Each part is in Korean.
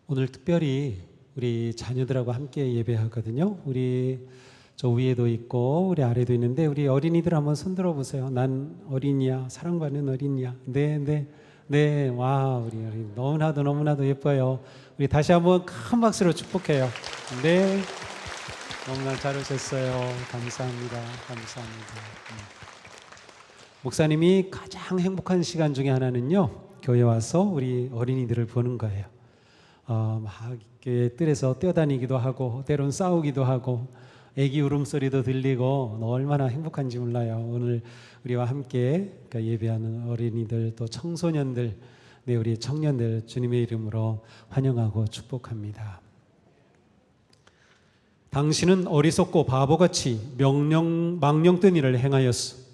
오늘 특별히 우리 자녀들하고 함께 예배하거든요. 우리 저 위에도 있고 우리 아래도 있는데 우리 어린이들 한번 손들어 보세요. 난 어린이야. 사랑받는 어린이야. 네. 와, 우리 어린이 너무나도 예뻐요. 우리 다시 한번 큰 박수로 축복해요. 네. 너무나 잘 오셨어요. 감사합니다. 목사님이 가장 행복한 시간 중에 하나는요, 교회 와서 우리 어린이들을 보는 거예요. 막 교회 뜰에서 뛰어다니기도 하고 때론 싸우기도 하고 애기 울음소리도 들리고 얼마나 행복한지 몰라요. 오늘 우리와 함께 예배하는 어린이들 또 청소년들, 네, 우리 청년들 주님의 이름으로 환영하고 축복합니다. 당신은 어리석고 바보같이 망령된 일을 행하였소.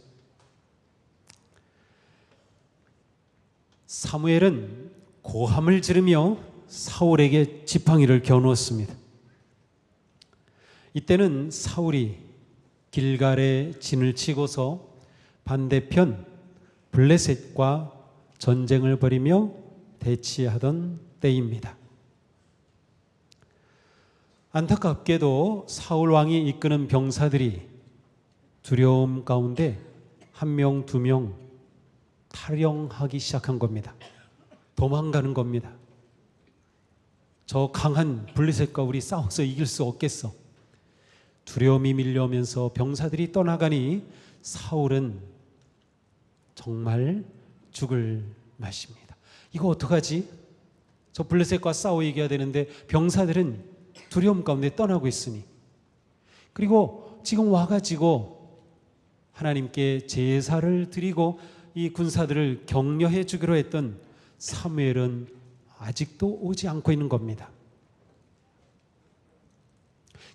사무엘은 고함을 지르며 사울에게 지팡이를 겨누었습니다. 이때는 사울이 길갈에 진을 치고서 반대편 블레셋과 전쟁을 벌이며 대치하던 때입니다. 안타깝게도 사울 왕이 이끄는 병사들이 두려움 가운데 한 명, 두 명 탈영하기 시작한 겁니다. 도망가는 겁니다. 저 강한 블레셋과 우리 싸워서 이길 수 없겠어. 두려움이 밀려오면서 병사들이 떠나가니 사울은 정말 죽을 맛입니다. 이거 어떡하지? 저 블레셋과 싸워 이겨야 되는데 병사들은 두려움 가운데 떠나고 있으니, 그리고 지금 와가지고 하나님께 제사를 드리고 이 군사들을 격려해 주기로 했던 사무엘은 아직도 오지 않고 있는 겁니다.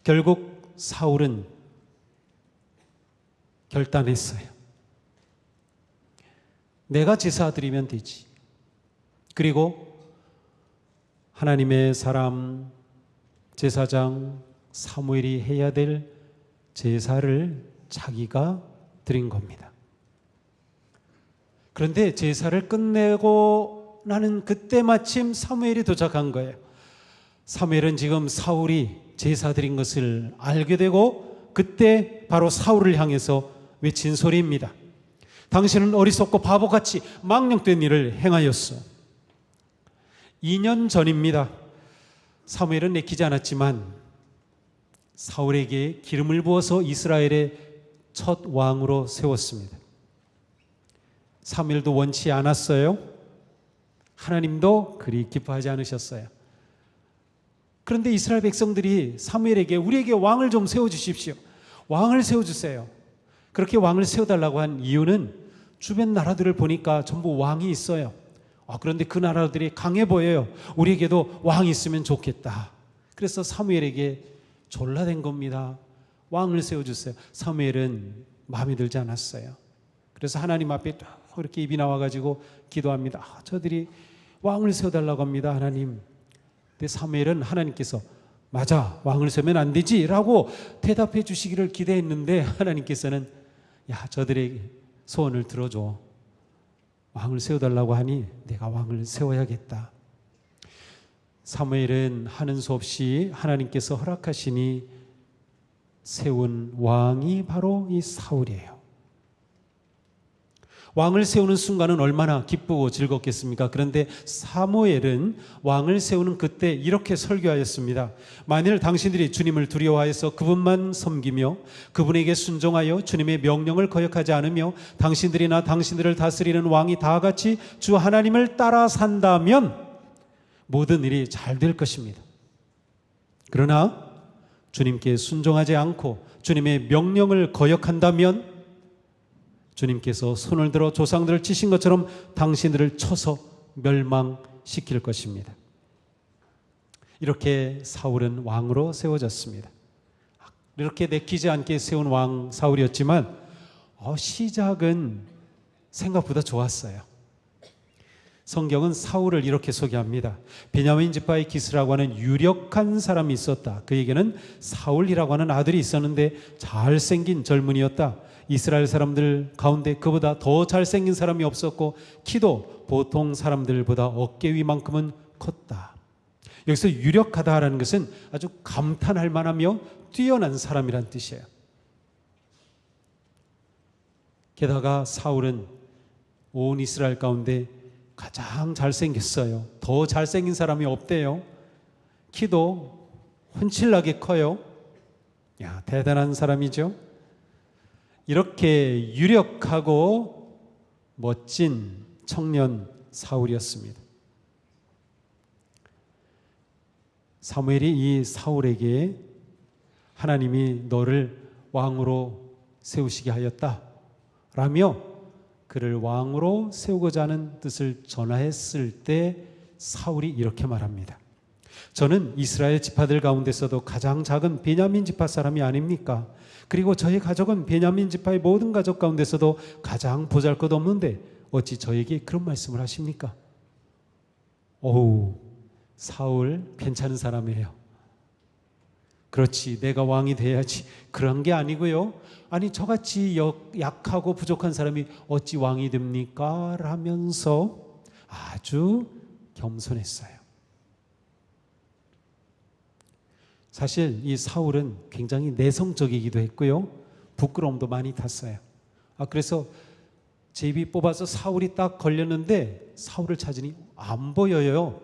결국 사울은 결단했어요. 내가 제사 드리면 되지. 그리고 하나님의 사람 제사장 사무엘이 해야 될 제사를 자기가 드린 겁니다. 그런데 제사를 끝내고 나는 그때 마침 사무엘이 도착한 거예요. 사무엘은 지금 사울이 제사 드린 것을 알게 되고 그때 바로 사울을 향해서 외친 소리입니다. 당신은 어리석고 바보같이 망령된 일을 행하였소. 2년 전입니다. 사무엘은 내키지 않았지만 사울에게 기름을 부어서 이스라엘의 첫 왕으로 세웠습니다. 사무엘도 원치 않았어요. 하나님도 그리 기뻐하지 않으셨어요. 그런데 이스라엘 백성들이 사무엘에게 우리에게 왕을 좀 세워주십시오. 왕을 세워주세요. 그렇게 왕을 세워달라고 한 이유는 주변 나라들을 보니까 전부 왕이 있어요. 그런데 그 나라들이 강해 보여요. 우리에게도 왕이 있으면 좋겠다. 그래서 사무엘에게 졸라댄 겁니다. 왕을 세워주세요. 사무엘은 마음에 들지 않았어요. 그래서 하나님 앞에 이렇게 입이 나와가지고 기도합니다. 저들이 왕을 세워달라고 합니다, 하나님. 근데 사무엘은 하나님께서 맞아, 왕을 세우면 안 되지 라고 대답해 주시기를 기대했는데 하나님께서는 저들의 소원을 들어줘. 왕을 세워달라고 하니 내가 왕을 세워야겠다. 사무엘은 하는 수 없이 하나님께서 허락하시니 세운 왕이 바로 이 사울이에요. 왕을 세우는 순간은 얼마나 기쁘고 즐겁겠습니까? 그런데 사무엘은 왕을 세우는 그때 이렇게 설교하였습니다. 만일 당신들이 주님을 두려워하여서 그분만 섬기며 그분에게 순종하여 주님의 명령을 거역하지 않으며 당신들이나 당신들을 다스리는 왕이 다 같이 주 하나님을 따라 산다면 모든 일이 잘 될 것입니다. 그러나 주님께 순종하지 않고 주님의 명령을 거역한다면 주님께서 손을 들어 조상들을 치신 것처럼 당신들을 쳐서 멸망시킬 것입니다. 이렇게 사울은 왕으로 세워졌습니다. 이렇게 내키지 않게 세운 왕 사울이었지만 시작은 생각보다 좋았어요. 성경은 사울을 이렇게 소개합니다. 베냐민 지파의 기스라고 하는 유력한 사람이 있었다. 그에게는 사울이라고 하는 아들이 있었는데 잘생긴 젊은이였다. 이스라엘 사람들 가운데 그보다 더 잘생긴 사람이 없었고 키도 보통 사람들보다 어깨 위만큼은 컸다. 여기서 유력하다라는 것은 아주 감탄할 만하며 뛰어난 사람이란 뜻이에요. 게다가 사울은 온 이스라엘 가운데 가장 잘생겼어요. 더 잘생긴 사람이 없대요. 키도 훤칠나게 커요. 야, 대단한 사람이죠. 이렇게 유력하고 멋진 청년 사울이었습니다. 사무엘이 이 사울에게 하나님이 너를 왕으로 세우시게 하였다 라며 그를 왕으로 세우고자 하는 뜻을 전하였을 때 사울이 이렇게 말합니다. 저는 이스라엘 지파들 가운데서도 가장 작은 베냐민 지파 사람이 아닙니까? 그리고 저희 가족은 베냐민 지파의 모든 가족 가운데서도 가장 보잘것없는데 어찌 저에게 그런 말씀을 하십니까? 오우, 사울 괜찮은 사람이에요. 그렇지, 내가 왕이 돼야지. 그런 게 아니고요. 아니, 저같이 약하고 부족한 사람이 어찌 왕이 됩니까? 라면서 아주 겸손했어요. 사실 이 사울은 굉장히 내성적이기도 했고요. 부끄러움도 많이 탔어요. 그래서 제비 뽑아서 사울이 딱 걸렸는데 사울을 찾으니 안 보여요.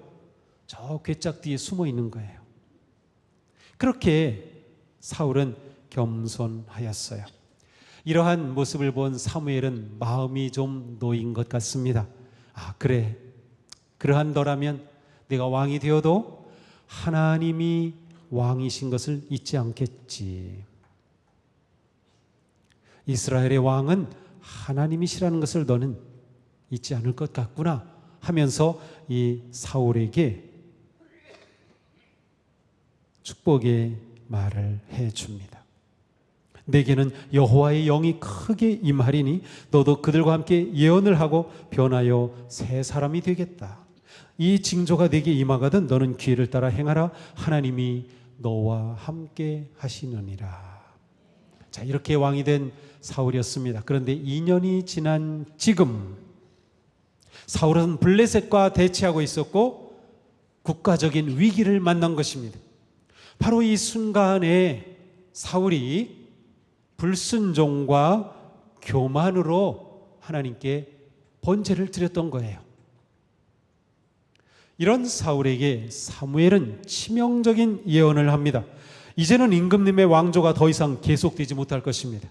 저 괴짝 뒤에 숨어 있는 거예요. 그렇게 사울은 겸손하였어요. 이러한 모습을 본 사무엘은 마음이 좀 놓인 것 같습니다. 그래, 그러한더라면 내가 왕이 되어도 하나님이 왕이신 것을 잊지 않겠지. 이스라엘의 왕은 하나님이시라는 것을 너는 잊지 않을 것 같구나 하면서 이 사울에게 축복의 말을 해줍니다. 내게는 여호와의 영이 크게 임하리니 너도 그들과 함께 예언을 하고 변하여 새 사람이 되겠다. 이 징조가 내게 임하거든 너는 기회를 따라 행하라. 하나님이 너와 함께 하시느니라. 자, 이렇게 왕이 된 사울이었습니다. 그런데 2년이 지난 지금 사울은 블레셋과 대치하고 있었고 국가적인 위기를 만난 것입니다. 바로 이 순간에 사울이 불순종과 교만으로 하나님께 번제를 드렸던 거예요. 이런 사울에게 사무엘은 치명적인 예언을 합니다. 이제는 임금님의 왕조가 더 이상 계속되지 못할 것입니다.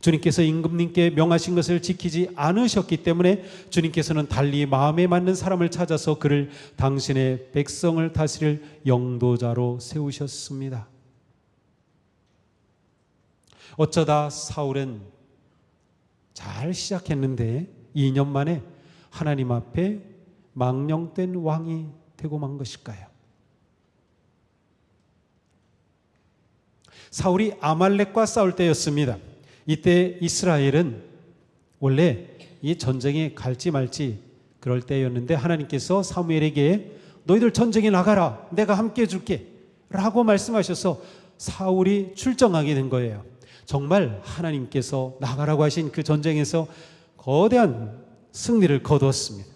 주님께서 임금님께 명하신 것을 지키지 않으셨기 때문에 주님께서는 달리 마음에 맞는 사람을 찾아서 그를 당신의 백성을 다스릴 영도자로 세우셨습니다. 어쩌다 사울은 잘 시작했는데 2년 만에 하나님 앞에 망령된 왕이 되고 만 것일까요? 사울이 아말렉과 싸울 때였습니다. 이때 이스라엘은 원래 이 전쟁에 갈지 말지 그럴 때였는데 하나님께서 사무엘에게 너희들 전쟁에 나가라, 내가 함께 해줄게 라고 말씀하셔서 사울이 출정하게 된 거예요. 정말 하나님께서 나가라고 하신 그 전쟁에서 거대한 승리를 거두었습니다.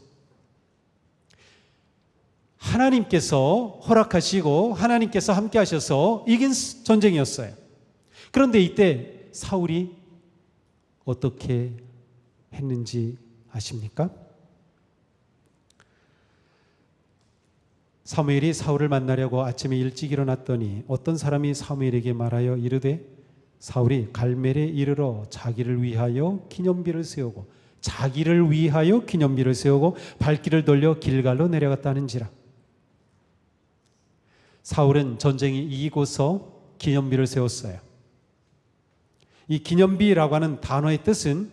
하나님께서 허락하시고 하나님께서 함께 하셔서 이긴 전쟁이었어요. 그런데 이때 사울이 어떻게 했는지 아십니까? 사무엘이 사울을 만나려고 아침에 일찍 일어났더니 어떤 사람이 사무엘에게 말하여 이르되 사울이 갈멜에 이르러 자기를 위하여 기념비를 세우고 발길을 돌려 길갈로 내려갔다는지라. 사울은 전쟁이 이기고서 기념비를 세웠어요. 이 기념비라고 하는 단어의 뜻은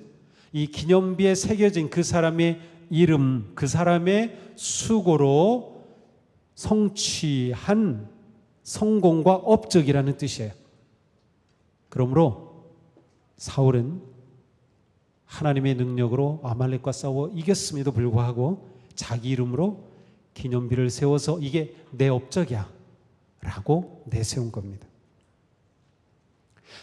이 기념비에 새겨진 그 사람의 이름, 그 사람의 수고로 성취한 성공과 업적이라는 뜻이에요. 그러므로 사울은 하나님의 능력으로 아말렉과 싸워 이겼음에도 불구하고 자기 이름으로 기념비를 세워서 이게 내 업적이야 라고 내세운 겁니다.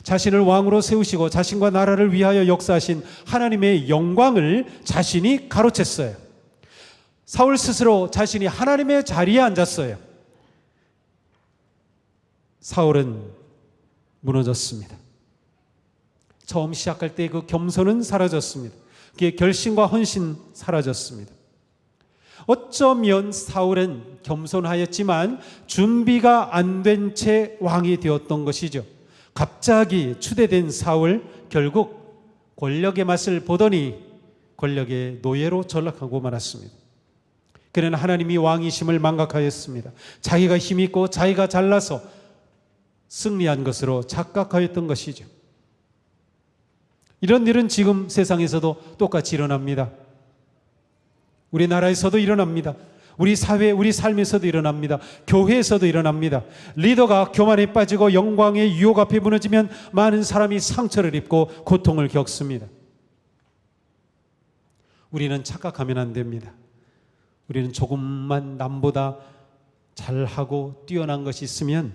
자신을 왕으로 세우시고 자신과 나라를 위하여 역사하신 하나님의 영광을 자신이 가로챘어요. 사울 스스로 자신이 하나님의 자리에 앉았어요. 사울은 무너졌습니다. 처음 시작할 때 그 겸손은 사라졌습니다. 그의 결심과 헌신 사라졌습니다. 어쩌면 사울은 겸손하였지만 준비가 안 된 채 왕이 되었던 것이죠. 갑자기 추대된 사울, 결국 권력의 맛을 보더니 권력의 노예로 전락하고 말았습니다. 그는 하나님이 왕이심을 망각하였습니다. 자기가 힘이 있고 자기가 잘나서 승리한 것으로 착각하였던 것이죠. 이런 일은 지금 세상에서도 똑같이 일어납니다. 우리나라에서도 일어납니다. 우리 사회, 우리 삶에서도 일어납니다. 교회에서도 일어납니다. 리더가 교만에 빠지고 영광의 유혹 앞에 무너지면 많은 사람이 상처를 입고 고통을 겪습니다. 우리는 착각하면 안 됩니다. 우리는 조금만 남보다 잘하고 뛰어난 것이 있으면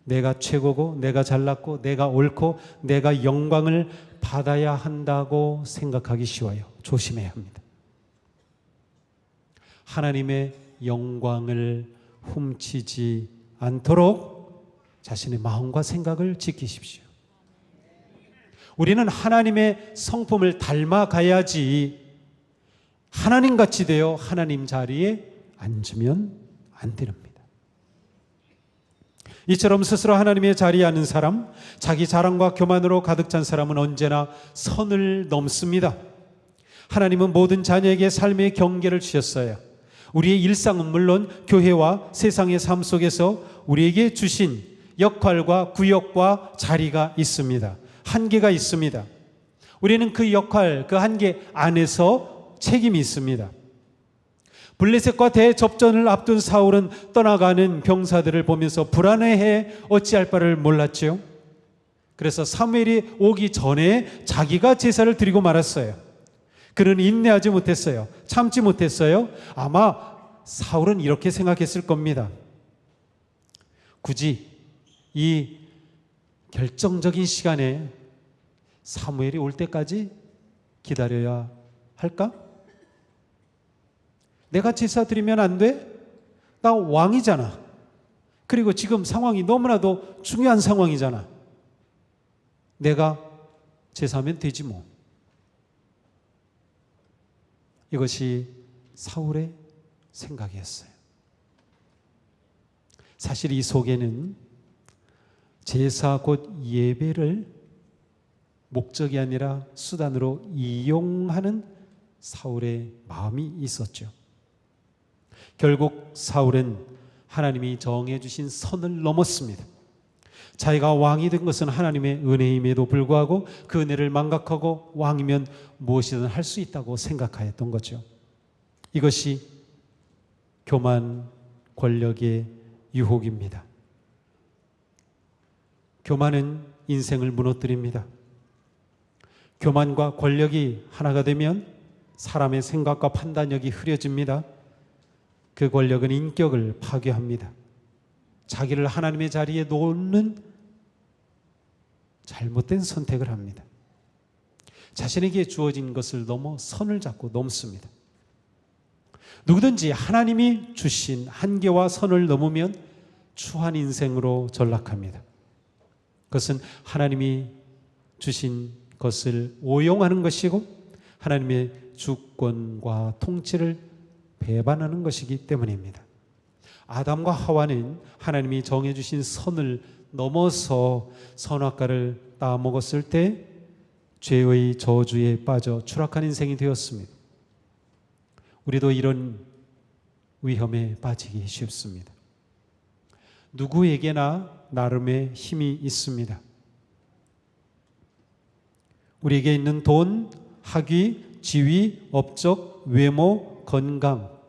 내가 최고고 내가 잘났고 내가 옳고 내가 영광을 받아야 한다고 생각하기 쉬워요. 조심해야 합니다. 하나님의 영광을 훔치지 않도록 자신의 마음과 생각을 지키십시오. 우리는 하나님의 성품을 닮아가야지 하나님같이 되어 하나님 자리에 앉으면 안 됩니다. 이처럼 스스로 하나님의 자리에 앉는 사람, 자기 자랑과 교만으로 가득 찬 사람은 언제나 선을 넘습니다. 하나님은 모든 자녀에게 삶의 경계를 주셨어요. 우리의 일상은 물론 교회와 세상의 삶 속에서 우리에게 주신 역할과 구역과 자리가 있습니다. 한계가 있습니다. 우리는 그 역할, 그 한계 안에서 책임이 있습니다. 블레셋과 대접전을 앞둔 사울은 떠나가는 병사들을 보면서 불안해해 어찌할 바를 몰랐죠. 그래서 사무엘이 오기 전에 자기가 제사를 드리고 말았어요. 그는 인내하지 못했어요. 참지 못했어요. 아마 사울은 이렇게 생각했을 겁니다. 굳이 이 결정적인 시간에 사무엘이 올 때까지 기다려야 할까? 내가 제사 드리면 안 돼? 나 왕이잖아. 그리고 지금 상황이 너무나도 중요한 상황이잖아. 내가 제사하면 되지 뭐. 이것이 사울의 생각이었어요. 사실 이 속에는 제사 곧 예배를 목적이 아니라 수단으로 이용하는 사울의 마음이 있었죠. 결국 사울은 하나님이 정해주신 선을 넘었습니다. 자기가 왕이 된 것은 하나님의 은혜임에도 불구하고 그 은혜를 망각하고 왕이면 무엇이든 할 수 있다고 생각하였던 거죠. 이것이 교만, 권력의 유혹입니다. 교만은 인생을 무너뜨립니다. 교만과 권력이 하나가 되면 사람의 생각과 판단력이 흐려집니다. 그 권력은 인격을 파괴합니다. 자기를 하나님의 자리에 놓는 잘못된 선택을 합니다. 자신에게 주어진 것을 넘어 선을 잡고 넘습니다. 누구든지 하나님이 주신 한계와 선을 넘으면 추한 인생으로 전락합니다. 그것은 하나님이 주신 것을 오용하는 것이고 하나님의 주권과 통치를 배반하는 것이기 때문입니다. 아담과 하와는 하나님이 정해주신 선을 넘어서 선악과를 따먹었을 때 죄의 저주에 빠져 추락한 인생이 되었습니다. 우리도 이런 위험에 빠지기 쉽습니다. 누구에게나 나름의 힘이 있습니다. 우리에게 있는 돈, 학위, 지위, 업적, 외모, 건강,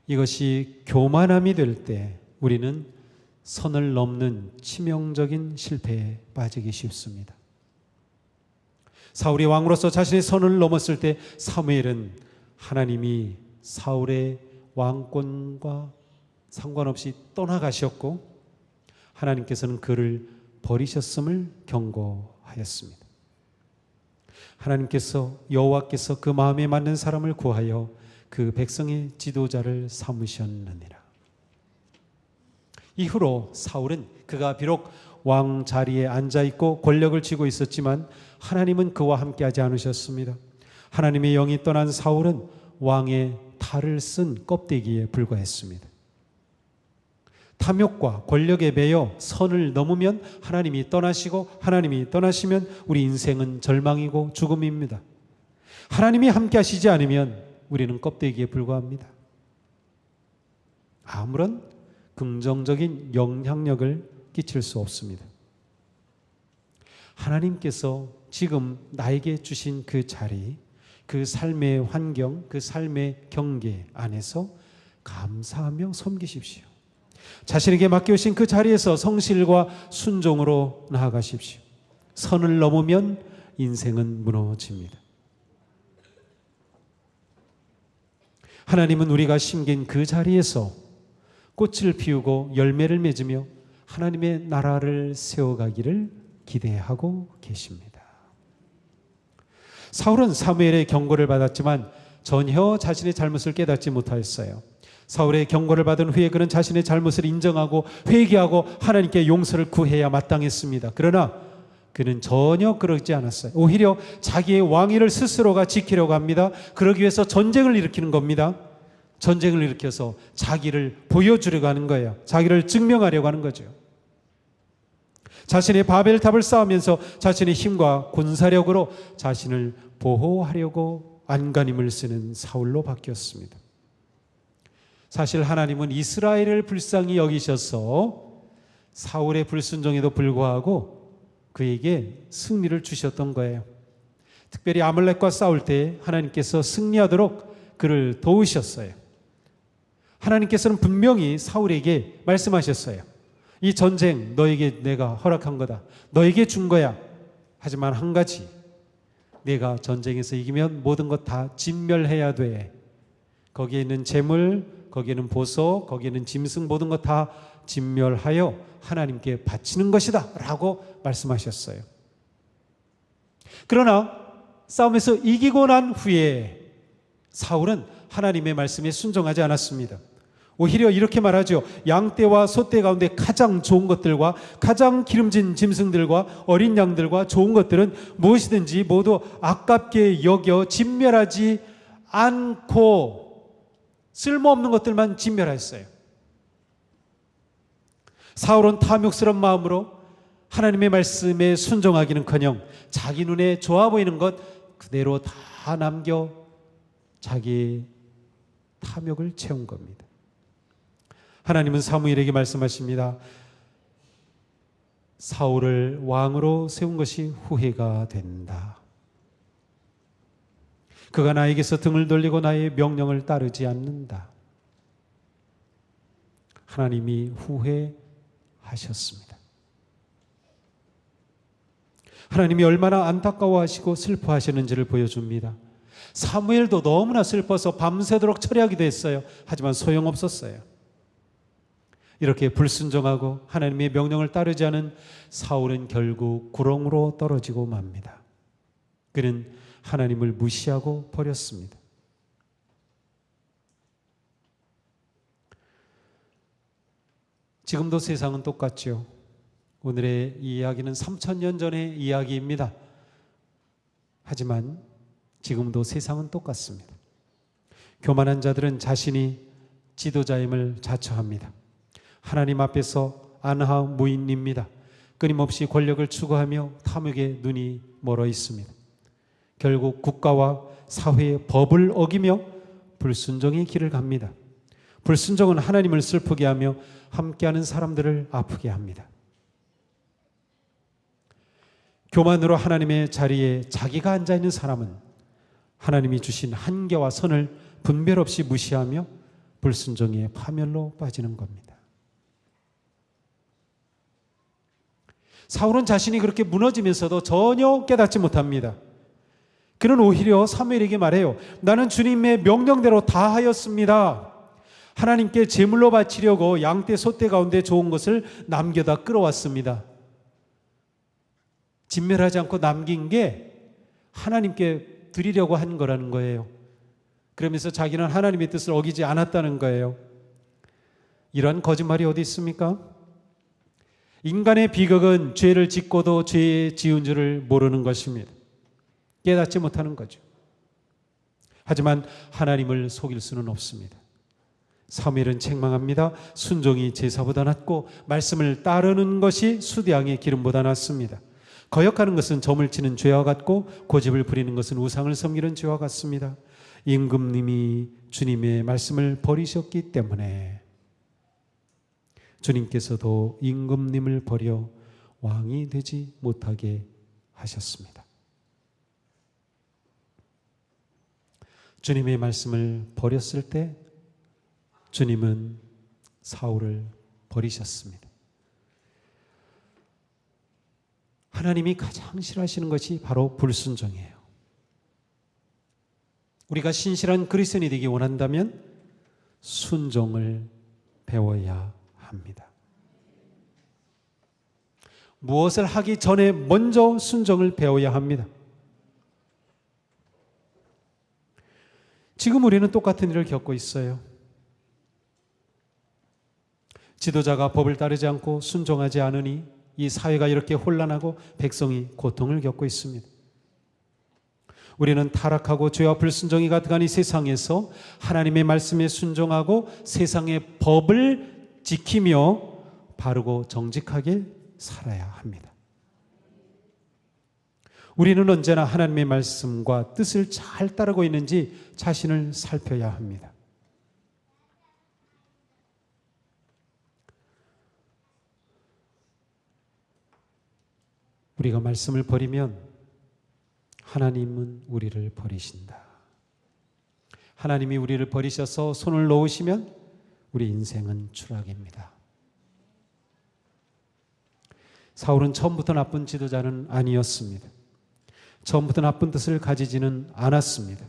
이것이 교만함이 될 때 우리는 선을 넘는 치명적인 실패에 빠지기 쉽습니다. 사울이 왕으로서 자신의 선을 넘었을 때 사무엘은 하나님이 사울의 왕권과 상관없이 떠나가셨고 하나님께서는 그를 버리셨음을 경고하였습니다. 하나님께서 여호와께서 그 마음에 맞는 사람을 구하여 그 백성의 지도자를 삼으셨느니라. 이후로 사울은 그가 비록 왕 자리에 앉아 있고 권력을 쥐고 있었지만 하나님은 그와 함께하지 않으셨습니다. 하나님의 영이 떠난 사울은 왕의 탈을 쓴 껍데기에 불과했습니다. 탐욕과 권력에 매여 선을 넘으면 하나님이 떠나시고 하나님이 떠나시면 우리 인생은 절망이고 죽음입니다. 하나님이 함께 하시지 않으면 우리는 껍데기에 불과합니다. 아무런 긍정적인 영향력을 끼칠 수 없습니다. 하나님께서 지금 나에게 주신 그 자리, 그 삶의 환경, 그 삶의 경계 안에서 감사하며 섬기십시오. 자신에게 맡겨주신 그 자리에서 성실과 순종으로 나아가십시오. 선을 넘으면 인생은 무너집니다. 하나님은 우리가 심긴 그 자리에서 꽃을 피우고 열매를 맺으며 하나님의 나라를 세워가기를 기대하고 계십니다. 사울은 사무엘의 경고를 받았지만 전혀 자신의 잘못을 깨닫지 못하였어요. 사울의 경고를 받은 후에 그는 자신의 잘못을 인정하고 회개하고 하나님께 용서를 구해야 마땅했습니다. 그러나 그는 전혀 그러지 않았어요. 오히려 자기의 왕위를 스스로가 지키려고 합니다. 그러기 위해서 전쟁을 일으키는 겁니다. 전쟁을 일으켜서 자기를 보여주려고 하는 거예요. 자기를 증명하려고 하는 거죠. 자신의 바벨탑을 쌓으면서 자신의 힘과 군사력으로 자신을 보호하려고 안간힘을 쓰는 사울로 바뀌었습니다. 사실 하나님은 이스라엘을 불쌍히 여기셔서 사울의 불순종에도 불구하고 그에게 승리를 주셨던 거예요. 특별히 아말렉과 싸울 때 하나님께서 승리하도록 그를 도우셨어요. 하나님께서는 분명히 사울에게 말씀하셨어요. 이 전쟁 너에게 내가 허락한 거다. 너에게 준 거야. 하지만 한 가지, 내가 전쟁에서 이기면 모든 것 다 진멸해야 돼. 거기에 있는 재물, 거기에 있는 보석, 거기에 있는 짐승 모든 것 다 진멸하여 하나님께 바치는 것이다 라고 말씀하셨어요. 그러나 싸움에서 이기고 난 후에 사울은 하나님의 말씀에 순종하지 않았습니다. 오히려 이렇게 말하죠. 양떼와 소떼 가운데 가장 좋은 것들과 가장 기름진 짐승들과 어린 양들과 좋은 것들은 무엇이든지 모두 아깝게 여겨 진멸하지 않고 쓸모없는 것들만 진멸하였어요. 사울은 탐욕스러운 마음으로 하나님의 말씀에 순종하기는커녕 자기 눈에 좋아 보이는 것 그대로 다 남겨 자기의 탐욕을 채운 겁니다. 하나님은 사무엘에게 말씀하십니다. 사울을 왕으로 세운 것이 후회가 된다. 그가 나에게서 등을 돌리고 나의 명령을 따르지 않는다. 하나님이 후회하셨습니다. 하나님이 얼마나 안타까워하시고 슬퍼하시는지를 보여줍니다. 사무엘도 너무나 슬퍼서 밤새도록 철회하기도 했어요. 하지만 소용없었어요. 이렇게 불순종하고 하나님의 명령을 따르지 않은 사울은 결국 구렁으로 떨어지고 맙니다. 그는 하나님을 무시하고 버렸습니다. 지금도 세상은 똑같죠. 오늘의 이 이야기는 3000년 전의 이야기입니다. 하지만 지금도 세상은 똑같습니다. 교만한 자들은 자신이 지도자임을 자처합니다. 하나님 앞에서 안하무인입니다. 끊임없이 권력을 추구하며 탐욕에 눈이 멀어 있습니다. 결국 국가와 사회의 법을 어기며 불순종의 길을 갑니다. 불순종은 하나님을 슬프게 하며 함께하는 사람들을 아프게 합니다. 교만으로 하나님의 자리에 자기가 앉아있는 사람은 하나님이 주신 한계와 선을 분별 없이 무시하며 불순종의 파멸로 빠지는 겁니다. 사울은 자신이 그렇게 무너지면서도 전혀 깨닫지 못합니다. 그는 오히려 사무엘에게 말해요. 나는 주님의 명령대로 다 하였습니다. 하나님께 제물로 바치려고 양떼 소떼 가운데 좋은 것을 남겨다 끌어왔습니다. 진멸하지 않고 남긴 게 하나님께 드리려고 한 거라는 거예요. 그러면서 자기는 하나님의 뜻을 어기지 않았다는 거예요. 이러한 거짓말이 어디 있습니까? 인간의 비극은 죄를 짓고도 죄 지은 줄을 모르는 것입니다. 깨닫지 못하는 거죠. 하지만 하나님을 속일 수는 없습니다. 사무엘은 책망합니다. 순종이 제사보다 낫고 말씀을 따르는 것이 수대양의 기름보다 낫습니다. 거역하는 것은 점을 치는 죄와 같고 고집을 부리는 것은 우상을 섬기는 죄와 같습니다. 임금님이 주님의 말씀을 버리셨기 때문에 주님께서도 임금님을 버려 왕이 되지 못하게 하셨습니다. 주님의 말씀을 버렸을 때 주님은 사울을 버리셨습니다. 하나님이 가장 싫어하시는 것이 바로 불순종이에요. 우리가 신실한 그리스도인이 되기 원한다면 순종을 배워야 합니다. 무엇을 하기 전에 먼저 순종을 배워야 합니다. 지금 우리는 똑같은 일을 겪고 있어요. 지도자가 법을 따르지 않고 순종하지 않으니 이 사회가 이렇게 혼란하고 백성이 고통을 겪고 있습니다. 우리는 타락하고 죄와 불순종이 가득한 이 세상에서 하나님의 말씀에 순종하고 세상의 법을 지키며 바르고 정직하게 살아야 합니다. 우리는 언제나 하나님의 말씀과 뜻을 잘 따르고 있는지 자신을 살펴야 합니다. 우리가 말씀을 버리면 하나님은 우리를 버리신다. 하나님이 우리를 버리셔서 손을 놓으시면 우리 인생은 추락입니다. 사울은 처음부터 나쁜 지도자는 아니었습니다. 처음부터 나쁜 뜻을 가지지는 않았습니다.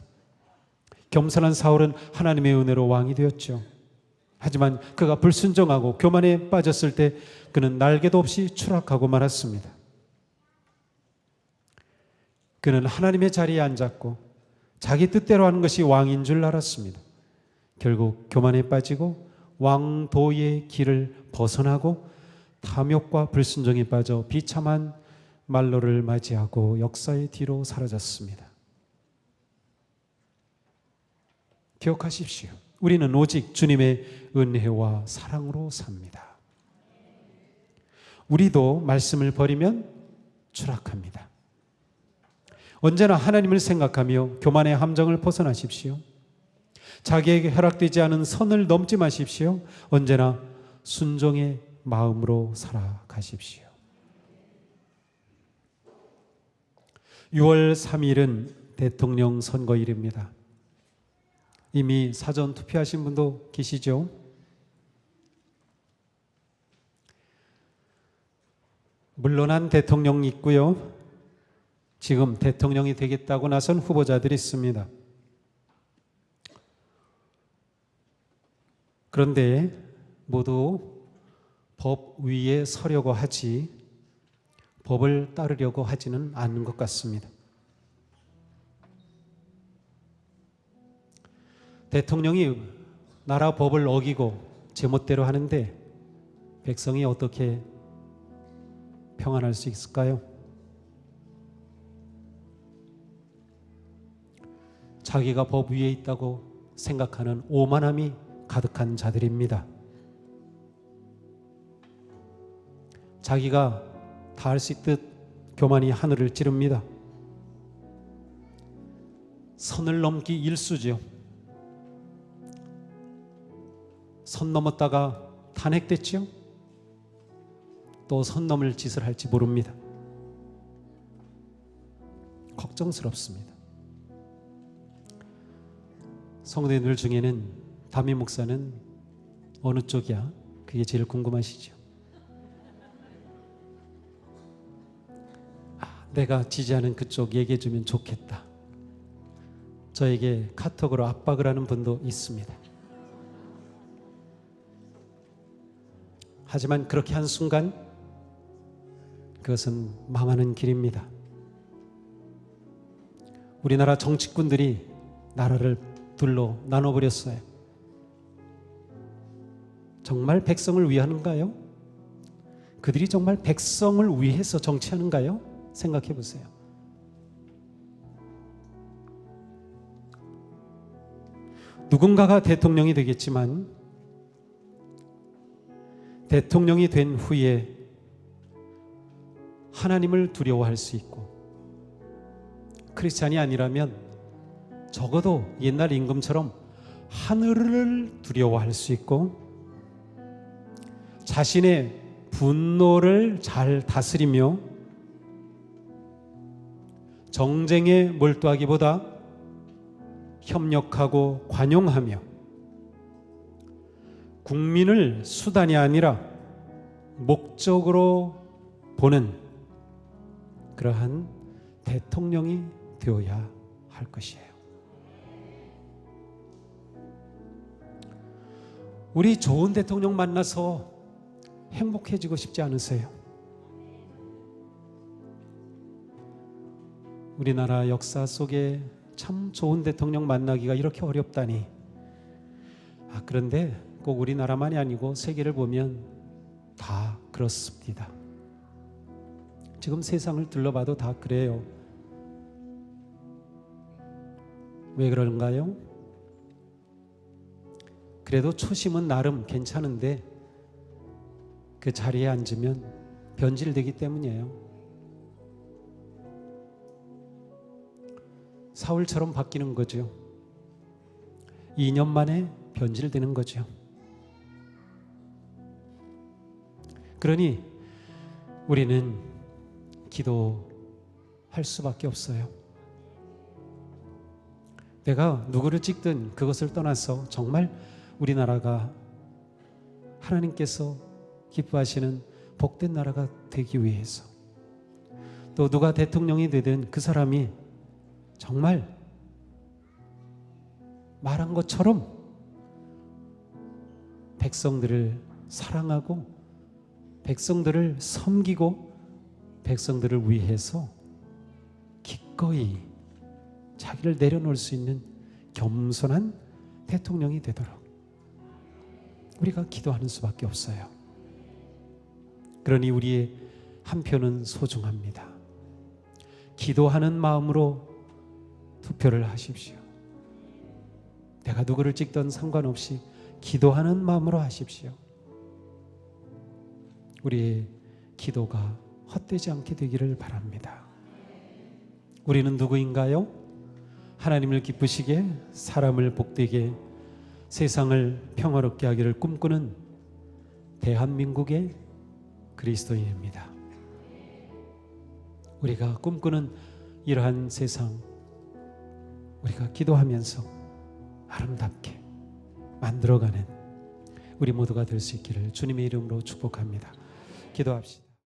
겸손한 사울은 하나님의 은혜로 왕이 되었죠. 하지만 그가 불순종하고 교만에 빠졌을 때 그는 날개도 없이 추락하고 말았습니다. 그는 하나님의 자리에 앉았고 자기 뜻대로 하는 것이 왕인 줄 알았습니다. 결국 교만에 빠지고 왕도의 길을 벗어나고 탐욕과 불순종에 빠져 비참한 말로를 맞이하고 역사의 뒤로 사라졌습니다. 기억하십시오. 우리는 오직 주님의 은혜와 사랑으로 삽니다. 우리도 말씀을 버리면 추락합니다. 언제나 하나님을 생각하며 교만의 함정을 벗어나십시오. 자기에게 허락되지 않은 선을 넘지 마십시오. 언제나 순종의 마음으로 살아가십시오. 6월 3일은 대통령 선거일입니다. 이미 사전 투표하신 분도 계시죠? 물러난 대통령이 있고요. 지금 대통령이 되겠다고 나선 후보자들이 있습니다. 그런데 모두 법 위에 서려고 하지 법을 따르려고 하지는 않는 것 같습니다. 대통령이 나라 법을 어기고 제멋대로 하는데 백성이 어떻게 평안할 수 있을까요? 자기가 법 위에 있다고 생각하는 오만함이 가득한 자들입니다. 자기가 다 할 수 있듯 교만이 하늘을 찌릅니다. 선을 넘기 일쑤죠. 선 넘었다가 탄핵됐죠. 또 선 넘을 짓을 할지 모릅니다. 걱정스럽습니다. 성도님들 중에는 담임 목사는 어느 쪽이야? 그게 제일 궁금하시죠? 내가 지지하는 그쪽 얘기해 주면 좋겠다. 저에게 카톡으로 압박을 하는 분도 있습니다. 하지만 그렇게 한 순간 그것은 망하는 길입니다. 우리나라 정치꾼들이 나라를 둘로 나눠버렸어요. 정말 백성을 위하는가요? 그들이 정말 백성을 위해서 정치하는가요? 생각해 보세요. 누군가가 대통령이 되겠지만 대통령이 된 후에 하나님을 두려워할 수 있고, 크리스찬이 아니라면 적어도 옛날 임금처럼 하늘을 두려워할 수 있고, 자신의 분노를 잘 다스리며 정쟁에 몰두하기보다 협력하고 관용하며 국민을 수단이 아니라 목적으로 보는 그러한 대통령이 되어야 할 것이에요. 우리 좋은 대통령 만나서 행복해지고 싶지 않으세요? 우리나라 역사 속에 참 좋은 대통령 만나기가 이렇게 어렵다니. 그런데 꼭 우리나라만이 아니고 세계를 보면 다 그렇습니다. 지금 세상을 둘러봐도 다 그래요. 왜 그런가요? 그래도 초심은 나름 괜찮은데 그 자리에 앉으면 변질되기 때문이에요. 사울처럼 바뀌는 거죠. 2년 만에 변질되는 거죠. 그러니 우리는 기도할 수밖에 없어요. 내가 누구를 찍든 그것을 떠나서 정말 우리나라가 하나님께서 기뻐하시는 복된 나라가 되기 위해서, 또 누가 대통령이 되든 그 사람이 정말 말한 것처럼 백성들을 사랑하고 백성들을 섬기고 백성들을 위해서 기꺼이 자기를 내려놓을 수 있는 겸손한 대통령이 되도록 우리가 기도하는 수밖에 없어요. 그러니 우리의 한 표는 소중합니다. 기도하는 마음으로 투표를 하십시오. 내가 누구를 찍든 상관없이 기도하는 마음으로 하십시오. 우리의 기도가 헛되지 않게 되기를 바랍니다. 우리는 누구인가요? 하나님을 기쁘시게, 사람을 복되게, 세상을 평화롭게 하기를 꿈꾸는 대한민국의 그리스도인입니다. 우리가 꿈꾸는 이러한 세상, 우리가 기도하면서 아름답게 만들어가는 우리 모두가 될 수 있기를 주님의 이름으로 축복합니다. 기도합시다.